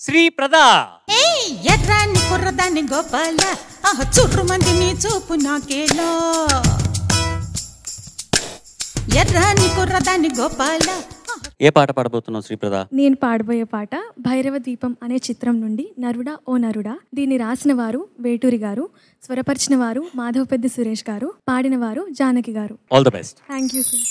శ్రీప్రద. ఎర్రాని కుర్రదాన్ని గోపాల చుర్రు మంది నీ చూపు నాకేలో. ఎర్రాని కుర్రదాన్ని గోపాల. ఏ పాట పాడబోతున్నావు శ్రీప్రద? నేను పాడబోయే పాట భైరవ దీపం అనే చిత్రం నుండి నరుడా ఓ నరుడా. దీన్ని రాసిన వారు వేటూరి గారు, స్వరపరిచిన వారు మాధవపెద్ది సురేష్ గారు, పాడిన వారు జానకి గారు. All the best. Thank you sir.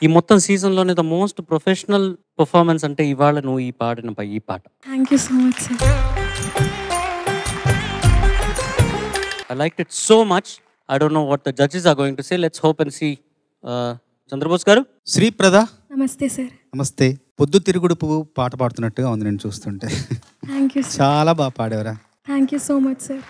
ఈ మొత్తం సీజన్లోనే ద మోస్ట్ ప్రొఫెషనల్ పర్ఫార్మెన్స్ అంటే ఇవాళ నువ్వు ఈ పాడిన ఈ పాట. Thank you so much sir. I liked it so much. I don't know what the judges are going to say. Let's hope and see. Chandrabose garu. Shriprada నమస్తే సార్. నమస్తే. పొద్దు తిరుగుడు పువ్వు పాట పాడుతున్నట్టుగా ఉంది నేను చూస్తుంటే. Thank you sir. చాలా బాగా పాడేవరా. Thank you so much sir.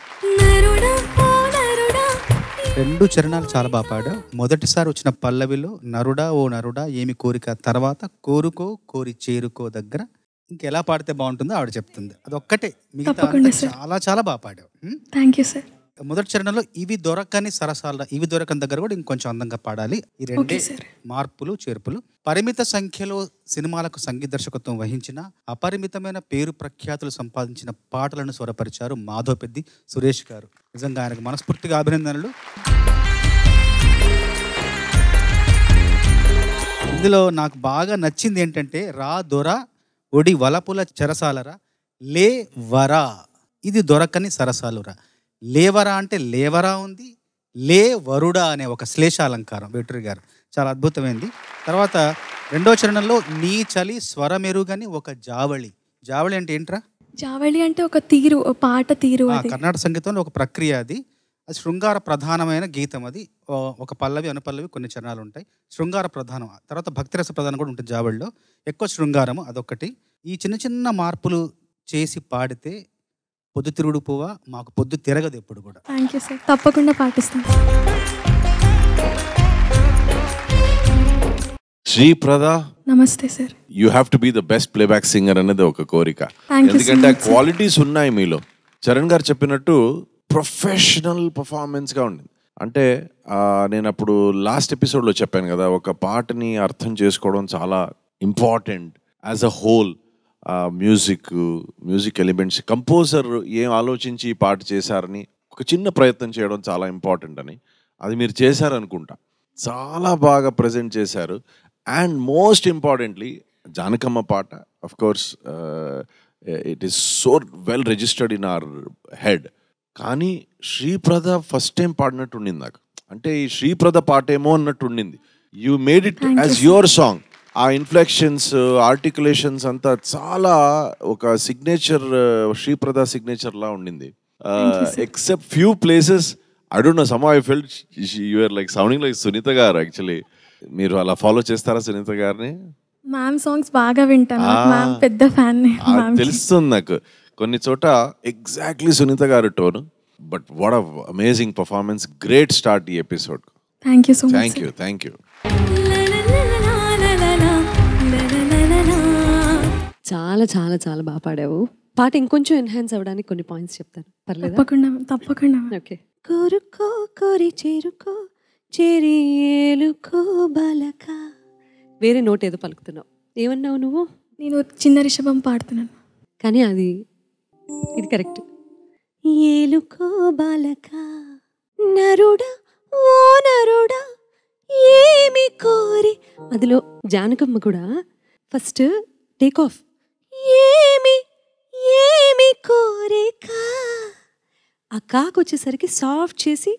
2 చరణాలు చాలా బాగా పాడావు. మొదటిసారి వచ్చిన పల్లవిలో నరుడా ఓ నరుడా ఏమి కోరిక, తర్వాత కోరుకో కోరి చేరుకో దగ్గర ఇంకెలా పాడితే బాగుంటుందో ఆవిడ చెప్తుంది. అదొక్కటే, మిగతా చాలా చాలా బాగా పాడావు. Thank you sir. మొదటి చరణంలో ఇవి దొరకని సరసాల, ఇవి దొరకని దగ్గర కూడా ఇంకొంచెం అందంగా పాడాలి. ఈ 2 మార్పులు చేర్పులు. పరిమిత సంఖ్యలో సినిమాలకు సంగీత దర్శకత్వం వహించిన, అపరిమితమైన పేరు ప్రఖ్యాతులు సంపాదించిన పాటలను స్వరపరిచారు మాధవపెద్ది సురేష్ గారు. నిజంగా ఆయనకు మనస్ఫూర్తిగా అభినందనలు. ఇందులో నాకు బాగా నచ్చింది ఏంటంటే రా దొర ఒడి వలపుల చెరసాలరా లే వరా, ఇది దొరకని సరసాలురా. లేవరా అంటే లేవరా ఉంది, లే వరుడా అనే ఒక శ్లేషాలంకారం వేటూరి గారు చాలా అద్భుతమైంది. తర్వాత 2వ చరణంలో నీ చలి స్వరమెరుగని ఒక జావళి. జావళి అంటే ఏంట్రా? జావళి అంటే ఒక తీరు, పాట తీరు. కర్ణాటక సంగీతంలో ఒక ప్రక్రియ అది. అది శృంగార ప్రధానమైన గీతం. అది ఒక పల్లవి అనుపల్లవి కొన్ని చరణాలు ఉంటాయి. శృంగార ప్రధానం. తర్వాత భక్తిరస ప్రధానం కూడా ఉంటుంది జావళిలో. ఎక్కువ శృంగారము అదొకటి. ఈ చిన్న చిన్న మార్పులు చేసి పాడితే పొద్దు తిరుగుడు పువ్వా మాకు పొద్దు తిరగదు ఎప్పుడు కూడా. Thank you sir. తప్పకుండా పాటిస్తాం. శ్రీప్రద నమస్తే sir. You have to be the best playback singer అనేది ఒక కోరిక. ఎందుకంటే ఆ క్వాలిటీస్ ఉన్నాయి మీలో. చరణ్ గారు చెప్పినట్టు ప్రొఫెషనల్ పర్ఫార్మెన్స్ గా ఉండింది. అంటే నేను అప్పుడు లాస్ట్ ఎపిసోడ్లో చెప్పాను కదా, ఒక పాటని అర్థం చేసుకోవడం చాలా important as a whole. Music elements, composer ఏం ఆలోచించి ఈ పాట చేశారని ఒక చిన్న ప్రయత్నం చేయడం చాలా ఇంపార్టెంట్ అని. అది మీరు చేశారనుకుంటా. చాలా బాగా ప్రజెంట్ చేశారు. అండ్ మోస్ట్ ఇంపార్టెంట్లీ జానకమ్మ పాట of course it is so well registered in our head. కానీ శ్రీప్రద ఫస్ట్ టైం పాడినట్టు ఉండింది నాకు. అంటే ఈ శ్రీప్రద పాట ఏమో అన్నట్టు ఉండింది. You made it as your song. ఆ ఇన్ఫ్లెక్షన్స్, ఆర్టికులేషన్స్ అంతా చాలా ఒక సిగ్నేచర్, శ్రీప్రద సిగ్నేచర్ లా ఉండింది. Except few places I don't know, somehow I felt you were like sounding like Sunitha garu. Actually మీరు అలా ఫాలో చేస్తారా సునీత గారిని? మ్యామ్ సాంగ్స్ బాగా వింటాను. మ్యామ్ పెద్ద ఫ్యాన్. తెలుస్తుంది నాకు. కొన్ని చోట exactly Sunitha garu tone. But what a amazing performance. Great start ఈ episode. Thank you so much. Thank you. చాలా చాలా చాలా బాగా పాడావు. పాట ఇంకొంచెం ఎన్హాన్స్ అవ్వడానికి కొన్ని పాయింట్స్ చెప్తాను, పర్లేదు? తప్పకుండా. ఓకే. కోరుకో కోరి చేరుకో చేరి ఏలుకో బాలక. వేరే నోట్ ఏదో పలుకుతున్నావు. ఏమన్నావు నువ్వు? నేను చిన్న రిషభం పాడుతున్నాను. కానీ ఇది కరెక్ట్. ఏలుకో బాలక నరుడా ఓ నరుడా ఏమి కోరి. అందులో జానకమ్మ కూడా ఫస్ట్ టేక్ ఆఫ్ ఏమి ఏమి కోరిక, ఆ కాకు వచ్చేసరికి సాఫ్ట్ చేసి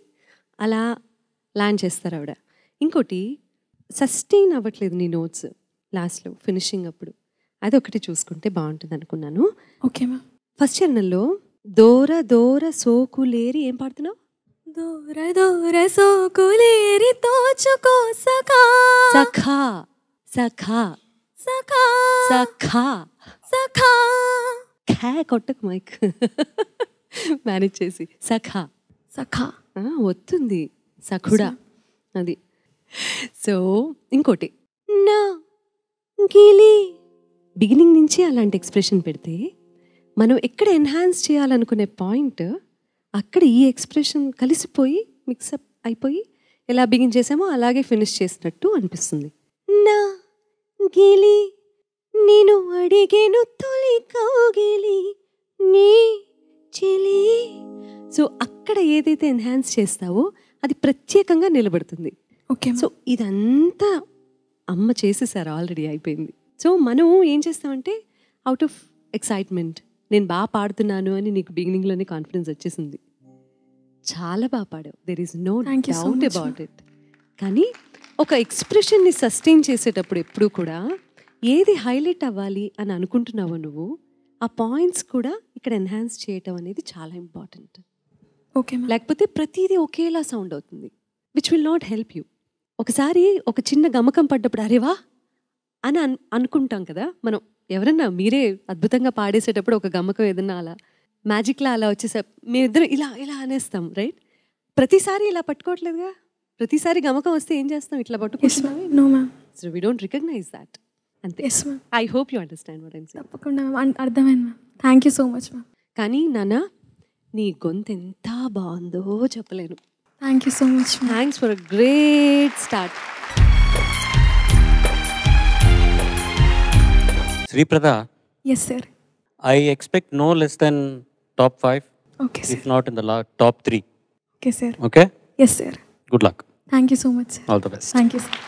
అలా ల్యాండ్ చేస్తారు ఆవిడ. ఇంకోటి సస్టైన్ అవ్వట్లేదు నీ నోట్స్ లాస్ట్లో ఫినిషింగ్ అప్పుడు. అదొకటి చూసుకుంటే బాగుంటుంది అనుకున్నాను. Okay ma'am. ఫస్ట్ చరణంలో దూర దూర సోకులేరి ఏం పాడుతున్నావు? దూర దూర సోకులేరి తోచుకో సఖా సఖా సఖా సఖా సఖా సఖా. ఖా కొట్టకు మైక్ మేనేజ్ చేసి. సఖా సఖా వస్తుంది, సఖుడా అది. సో ఇంకోటి నా గిలి బిగినింగ్ నుంచి అలాంటి ఎక్స్ప్రెషన్ పెడితే మనం ఎక్కడ ఎన్హాన్స్ చేయాలనుకునే పాయింట్ అక్కడ ఈ ఎక్స్ప్రెషన్ కలిసిపోయి మిక్సప్ అయిపోయి ఎలా బిగిన్ చేసామో అలాగే ఫినిష్ చేసినట్టు అనిపిస్తుంది. నా గిలి నేను అడిగేను తొలి కౌగిలి నీ చెలి. సో అక్కడ ఏదైతే ఎన్హాన్స్ చేస్తావో అది ప్రత్యేకంగా నిలబడుతుంది. ఓకే. సో ఇదంతా అమ్మ చేసేసారు, ఆల్రెడీ అయిపోయింది. సో మనం ఏం చేస్తామంటే అవుట్ ఆఫ్ ఎక్సైట్మెంట్ నేను బాగా పాడుతున్నాను అని నీకు బిగినింగ్లోనే కాన్ఫిడెన్స్ వచ్చేసింది. చాలా బాగా పాడావు, there is no doubt about it. కానీ ఒక ఎక్స్ప్రెషన్ని సస్టైన్ చేసేటప్పుడు ఎప్పుడు కూడా ఏది హైలైట్ అవ్వాలి అని అనుకుంటున్నావో నువ్వు ఆ పాయింట్స్ కూడా ఇక్కడ ఎన్హాన్స్ చేయటం అనేది చాలా ఇంపార్టెంట్. Okay ma'am. లేకపోతే ప్రతిదీ ఒకేలా సౌండ్ అవుతుంది, which will not help you. ఒకసారి ఒక చిన్న గమకం పడ్డప్పుడు అరేవా అని అనుకుంటాం కదా మనం. ఎవరన్నా మీరే అద్భుతంగా పాడేసేటప్పుడు ఒక గమకం ఏదన్నా అలా మ్యాజిక్లా అలా వచ్చేసా మేమిద్దరం ఇలా ఇలా అనేస్తాం, రైట్? ప్రతిసారి ఇలా పట్టుకోవట్లేదుగా. ప్రతిసారి గమకం వస్తే ఏం చేస్తాం? ఇట్లా పట్టుకుంటున్నాం. No ma'am. So we don't recognise that. అంతే. Yes ma'am. I hope you understand what I'm saying. తప్పకుండా మ్యామ్, అర్థమైంది ma'am. Thank you so much ma'am. కానీ నాన్న నీ గొంతు ఎంత బాగుందో చెప్పలేను. Thank you so much ma'am. Thanks for a great start. Sriprada, yes sir. I expect no less than top 5, okay if sir. not in the top 3. Okay sir. Okay? Yes sir. Good luck. Thank you so much sir. All the best. Thank you sir.